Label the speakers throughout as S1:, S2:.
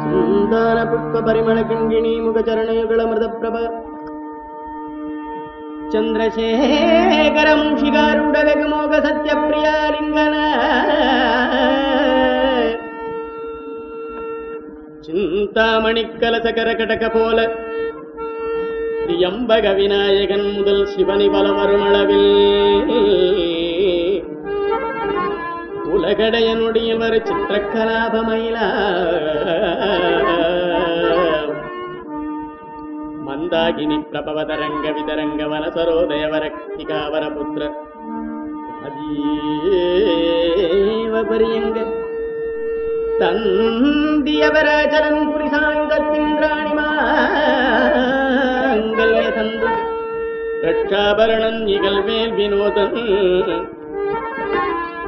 S1: ಸಂತಾನ ಪುಷ್ಪ ಪರಿಮಳ ಕಿಂಗಿಣಿ ಮುಖಚರಣಯುಗಳ ಮೃತ ಪ್ರಭ ಚಂದ್ರಶೇಖರ ಮುಂಶಿಗಾರೂಢ ಗಗಮೋಗ ಸತ್ಯಪ್ರಿಯಾಲಿಂಗನ சிந்தாமணி கலசகர கடக போல திரியம்பக விநாயகன் முதல் சிவனி பல வருமளவில் உலகடையனுடைய வரு சித்திரக்கலாபமயில மந்தாகினி பிரபவதரங்க விதரங்க வனசரோதய வரக்திகாவர புத்திர அதீவ பரியங்க தந்தியவராஜலன் புரிசாயுதத்தின்றாணி மாங்கல்ய தந்து ரட்சாபரணன் இகழ்வேல் வினோதன்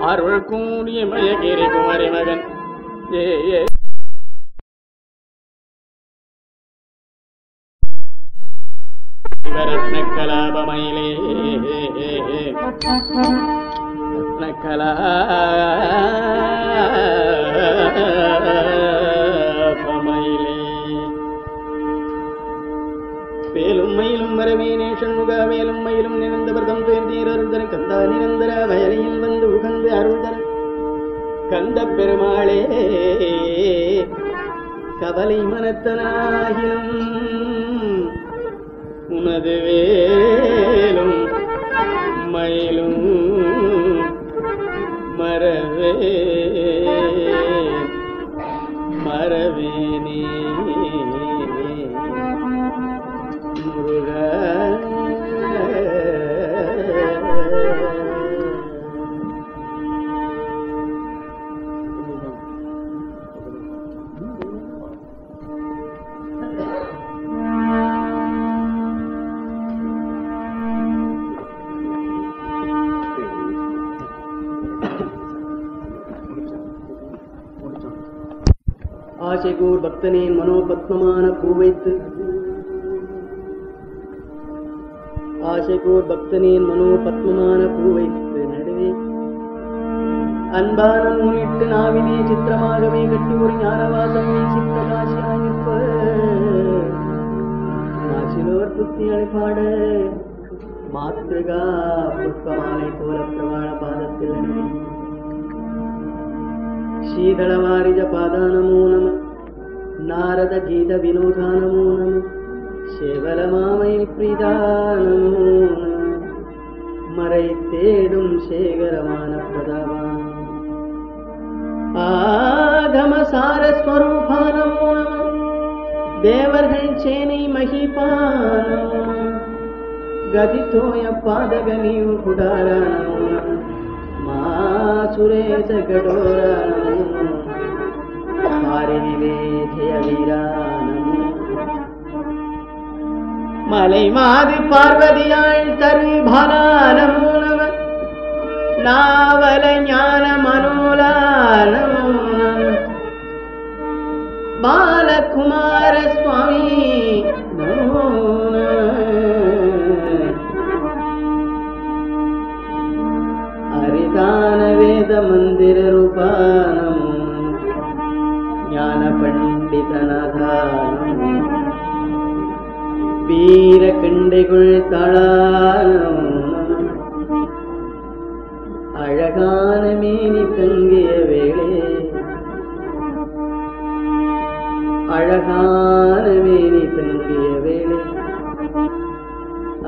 S1: அருள் கூடிய மயகிரி குமரி மகன் ரத்னகலாபமயிலே ரத்னகலாபமயிலே வேலும் மயிலும் வரவேனே சண்முக வேலும் மயிலும் நிறந்த பிரதம் துயர்ந்தீரருந்தர கந்தா நிரந்தர வயலையில் வந்து உகந்து அருள்தர கந்த பெருமாளே கவலை மனத்தனாகிலும் உனது வேலும் மயிலும் மரவே மரவேனே முருகா ஆசைகூர் பக்தனின் மனோபத்மமான பூவைத்து ஆசைகூர் பக்தனின் மனோபத்மமான பூவைத்து நடுவே அன்பான நூலிட்டு நாவினே சித்திரமாகவே கட்டி ஒரு ஞானவாசம் வீசித்த காசியாயிருப்ப காசிலோர் புத்தி அழைப்பாட மாத்ருகா புஷ்பமாலை போல பிரவாள பாதத்தில் நடுவே शीतलवारिज पादानमो नमः नारद गीत विनोदानमो नमः शेवलमामय प्रीदानमो नमः मरै तेडुम शेखरमान प्रदावान आगम सार स्वरूपानमो नमः देवर्गण चेनै महिपानमो गदितोय पादगनीव कुडारानमो नमः सुरेश गडोरानमो मारिनिवेधय वीरानमो मलै मादि पार्वतियाள் தரு பாலானமோ நம நாவல ஞான மனோலானமோ நம பாலகுமார சுவாமி நமோ हरिदान वेद मंदिर रूपानमो ज्ञान पंडित नादानमो वीर कंडेगुल ताळानमो अழகான மேனி தங்கிய வேளே அழகான மேனி தங்கிய வேளே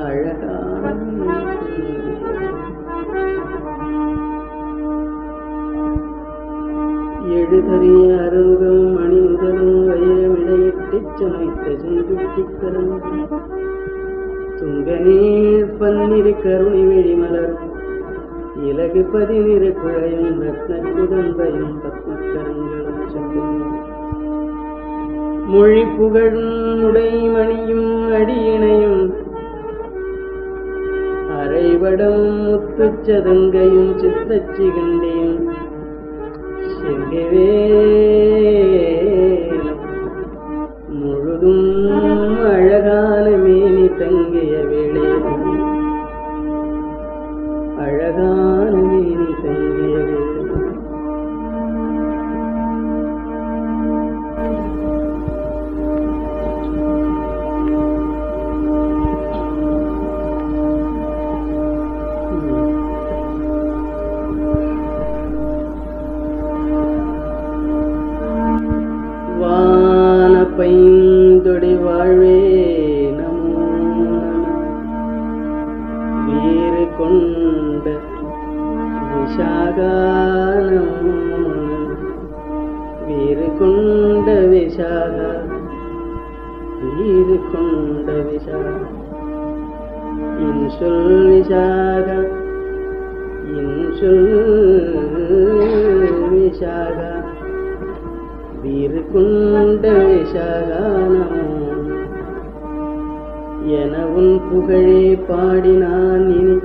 S1: அழகான எழுதறிய அருகம் மணி முதலும் வைரமிடையிட்டுச் சமைத்த செங்குட்டிக்கரம் துங்க நீர் பன்னிரு கருணை வெளிமலரும் இலகு பதினிரு குழையும் ரத்ன குதம்பையும் பத்மக்கரங்களும் சொல்லும் மொழி புகழும் உடைமணியும் அடியினையும் அரைவடம் முத்துச்சதங்கையும் சித்தச்சிகண்டையும் முழுதும் அழகான மேனி தங்கிய வேளே அழகான மேனி தங்கிய வேளே வீறுகொண்ட விஷாக வீறுகொண்ட விஷாக இன்சொல் விஷாக இன்சொல் விஷாக வீறுகொண்ட விஷாக என உன் புகழே பாடினான் இனி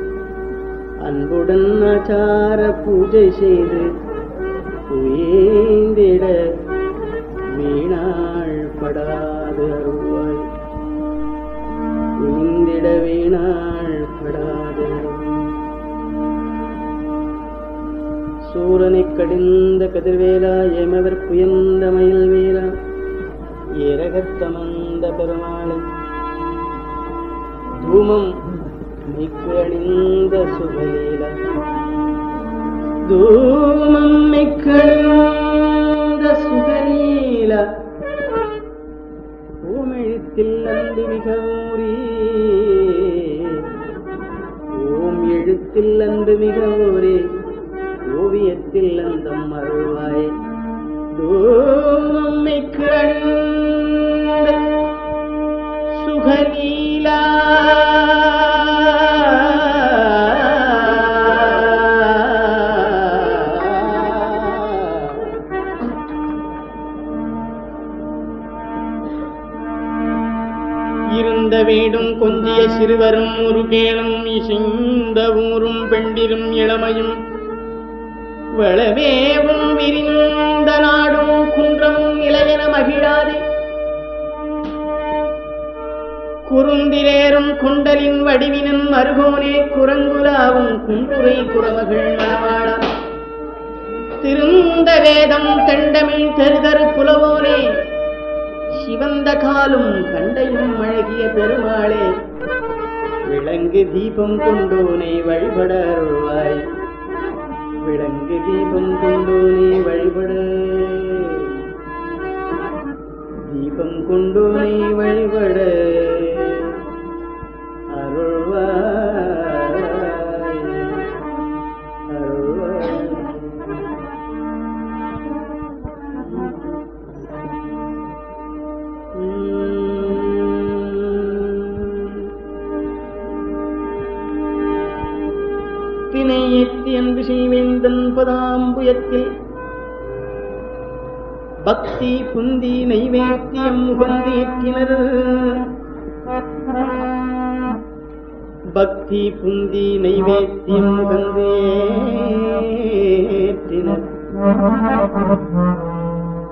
S1: அன்புடன் ஆச்சார பூஜை செய்து உயர்ந்திட வீணாள் படாது அருள்வாய் உயர்ந்திட வீணாள் படாது. சூரனை கடிந்த கதிர்வேலா எமவர் புயந்த மயில் வீரா ஏரகத்தமந்த பெருமாளை தூமம் மிக்கு அணிந்த சுகலீல தூமம் மிக்கு அணிந்த சுகலீல ஓம் எழுத்தில் அன்பு மிக ஊரே ஓம் எழுத்தில் அன்பு மிக ஊரே ஓவியத்தில் அந்தம் அருள்வாய் தூமம் மிக்கு அணிந்த சுகலீலா இருந்த வீடும் கொஞ்சிய சிறுவரும் ஒரு கேளும் இசைந்த ஊரும் பெண்டிரும் இளமையும் வளவேவும் விரிந்த நாடும் குன்றமும் இளையன மகிழாதே குறுந்திலேறும் குண்டலின் வடிவினன் மருகோனே குரங்குலாவும் குன்றுரை குறவகள் மணவாளா திருந்த வேதம் தெண்டமிழ் தெருதரு புலவோனே சிவந்த காலும் கண்டையும் அழகிய பெருமாளே விளங்கு தீபம் கொண்டோனே வழிபட அருள்வாய் விளங்கு தீபம் கொண்டோனே வழிபட தீபம் கொண்டோனே வழிபட அருள்வாய் அருள்வாய். தினையேத்தி அன்பு செய்வேந்தன் பதாம்புயத்தில் பக்தி புந்தி நைவேத்தியம் முகந்தேற்றினர் பக்தி புந்தி நைவேத்தியம் முகந்தேற்றினர்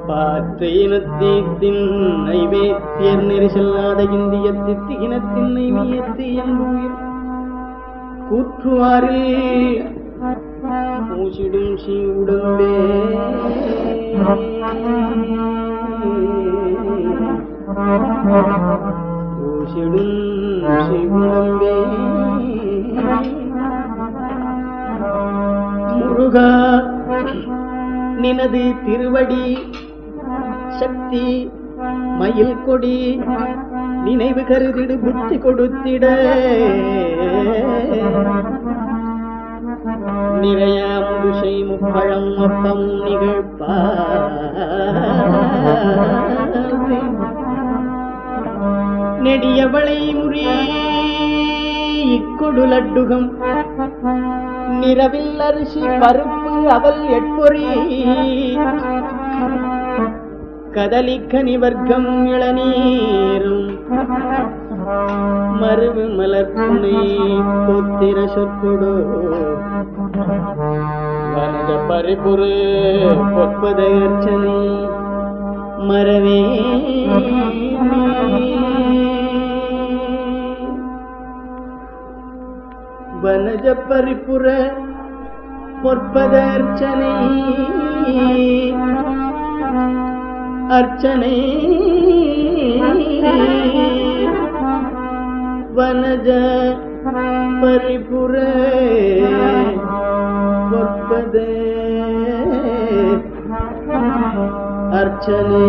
S1: பாற்றையினத்தீத்தின் நைவேத்தியர் நெரிசல்லாத இந்திய தித்தியினத்தின் நைவேத்தி என்புயிர் கூற்றுவாரில் மூச்சிடும் சீவுடம்பே ஊசிடும் சீவுடம்பே முருகா நினது திருவடி சக்தி மயில் கொடி நினைவு கருதிடு புத்தி கொடுத்திட நிறைய முதுசை முப்பழம் அப்பம் நிகழ்ப்பா நெடியவளை முறி இக்கொடு லட்டுகம் நிறவில் அரிசி பருப்பு அவல் எட்பொறி கதலிக்கனி வர்க்கம் இளநீரும் மருவு மலர்ப்புனை பொத்திர சொற்கொடு வனஜ பரிபுரு பொற்பத அர்ச்சனை மரவே வனஜ பரிபுர பொற்பத அர்ச்சனை அர்ச்சனை வனஜ பரிபுர பொற்பத அர்ச்சனை